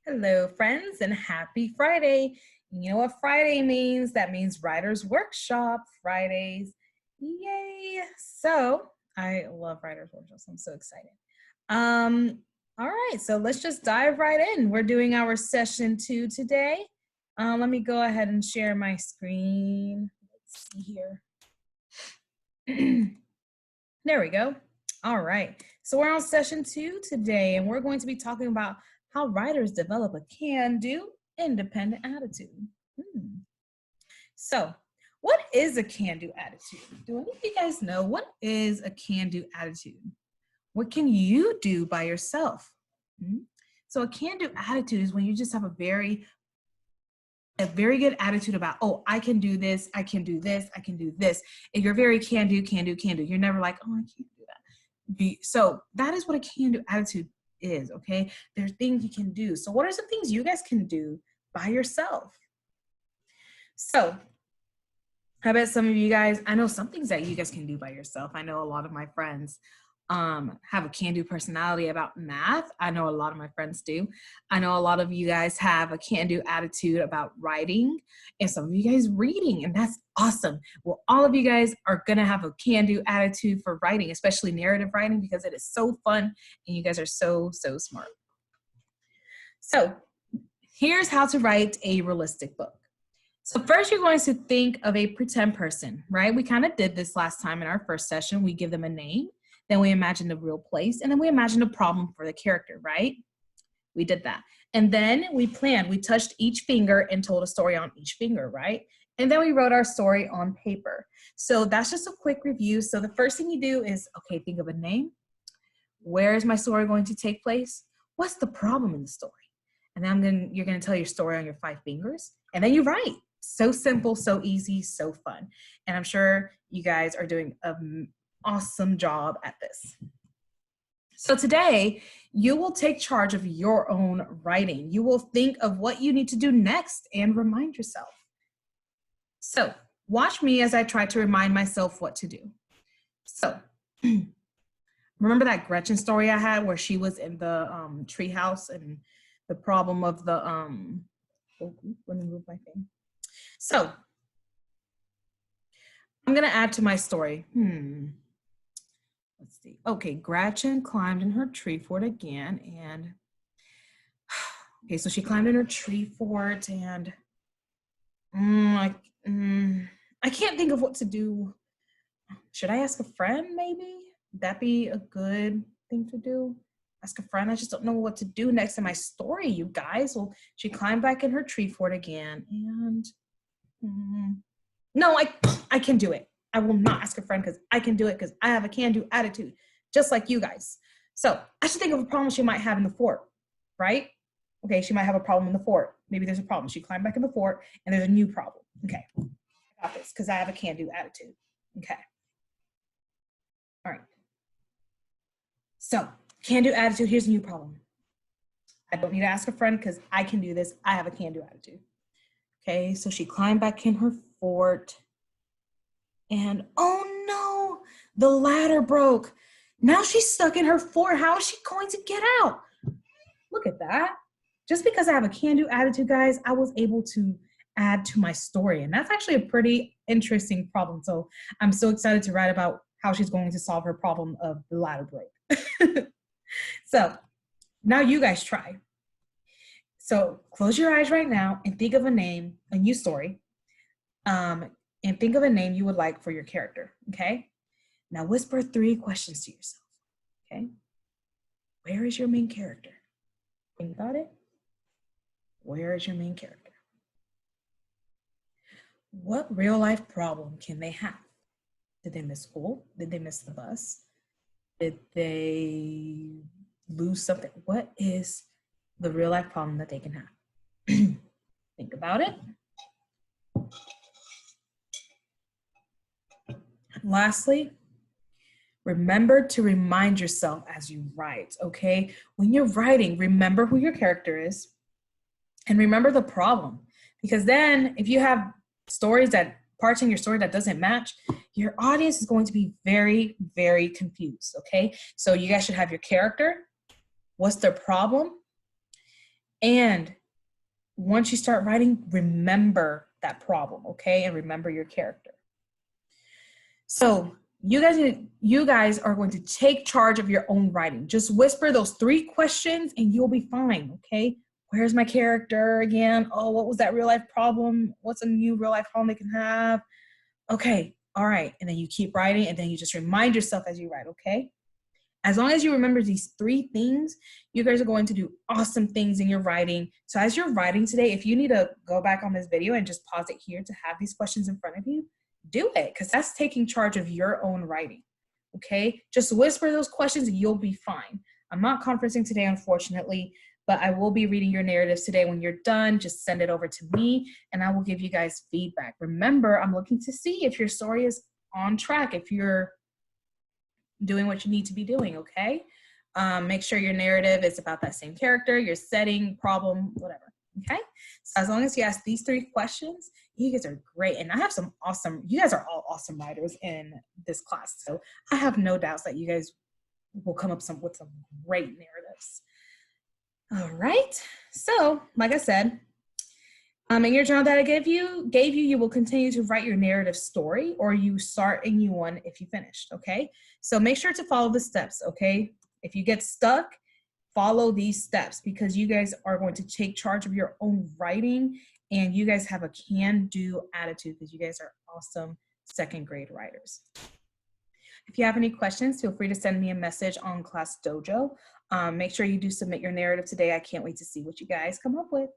Hello, friends, and happy Friday. You know what Friday means? That means Writers Workshop Fridays. Yay! So I love Writers Workshops. I'm so excited. All right, so let's just dive right in. We're doing our session 2 today. Let me go ahead and share my screen. Let's see here. There we go. All right. So we're on session 2 today, and we're going to be talking about how writers develop a can-do, independent attitude. So, what is a can-do attitude? Do any of you guys know what is a can-do attitude? What can you do by yourself? So, a can-do attitude is when you just have a very good attitude about, oh, I can do this, I can do this, I can do this. And you're very can-do. You're never like, oh, I can't do that. So that is what a can-do attitude is, okay? There's things you can do. So what are some things you guys can do by yourself? So I bet some of you guys, I know some things that you guys can do by yourself. I know a lot of my friends have a can-do personality about math. I know a lot of my friends do. I know a lot of you guys have a can-do attitude about writing, and some of you guys reading, and that's awesome. Well, all of you guys are gonna have a can-do attitude for writing, especially narrative writing, because it is so fun, and you guys are so smart. So here's how to write a realistic book. So first you're going to think of a pretend person, right? We kind of did this last time in our first session. We give them a name, then we imagine a real place, and then we imagine a problem for the character, right? We did that. And then we planned, we touched each finger and told a story on each finger, right? And then we wrote our story on paper. So that's just a quick review. So the first thing you do is, okay, think of a name. Where is my story going to take place? What's the problem in the story? And then you're gonna tell your story on your 5 fingers, and then you write. So simple, so easy, so fun. And I'm sure you guys are doing an awesome job at this. So today, you will take charge of your own writing. You will think of what you need to do next and remind yourself. So watch me as I try to remind myself what to do. So remember that Gretchen story I had where she was in the treehouse and the problem of the, let me move my thing. So I'm gonna add to my story. Let's see. Okay, Gretchen climbed in her tree fort again, and okay, so she climbed in her tree fort, and I can't think of what to do. Should I ask a friend? Maybe that be a good thing to do. Ask a friend. I just don't know what to do next in my story, you guys. Well, she climbed back in her tree fort again, and no, I can do it. I will not ask a friend because I can do it because I have a can-do attitude, just like you guys. So I should think of a problem she might have in the fort, right? Okay, she might have a problem in the fort. Maybe there's a problem. She climbed back in the fort and there's a new problem. Okay, I got this because I have a can-do attitude. Okay. All right. So can-do attitude, here's a new problem. I don't need to ask a friend because I can do this. I have a can-do attitude. Okay, so she climbed back in her fort. And oh no, the ladder broke. Now she's stuck in her fort. How is she going to get out? Look at that. Just because I have a can-do attitude, guys, I was able to add to my story. And that's actually a pretty interesting problem. So I'm so excited to write about how she's going to solve her problem of the ladder break. So now you guys try. So close your eyes right now and think of a name, a new story. And think of a name you would like for your character, okay? Now whisper 3 questions to yourself, okay? Where is your main character? Think about it. Where is your main character? What real life problem can they have? Did they miss school? Did they miss the bus? Did they lose something? What is the real life problem that they can have? Think about it. Lastly, remember to remind yourself as you write, okay? When you're writing, remember who your character is and remember the problem. Because then if you have parts in your story that doesn't match, your audience is going to be very, very confused, okay? So you guys should have your character, what's their problem, And once you start writing, remember that problem, okay? And remember your character. So you guys are going to take charge of your own writing. Just whisper those 3 questions and you'll be fine, okay? Where's my character again? Oh, what was that real life problem? What's a new real life problem they can have? Okay, all right. And then you keep writing and then you just remind yourself as you write, okay? As long as you remember these 3 things, you guys are going to do awesome things in your writing. So as you're writing today, if you need to go back on this video and just pause it here to have these questions in front of you, do it, because that's taking charge of your own writing, okay? Just whisper those questions and you'll be fine. I'm not conferencing today, unfortunately, but I will be reading your narratives today. When you're done, just send it over to me and I will give you guys feedback. Remember, I'm looking to see if your story is on track, if you're doing what you need to be doing, okay? Make sure your narrative is about that same character, your setting, problem, whatever, okay? So as long as you ask these 3 questions, you guys are great. And I have some awesome, you guys are all awesome writers in this class. So I have no doubts that you guys will come up with some great narratives. All right, so like I said, in your journal that I gave you, you will continue to write your narrative story, or you start a new one if you finished, okay? So make sure to follow the steps, okay? If you get stuck, follow these steps because you guys are going to take charge of your own writing and you guys have a can-do attitude because you guys are awesome 2nd grade writers. If you have any questions, feel free to send me a message on Class Dojo. Make sure you do submit your narrative today. I can't wait to see what you guys come up with.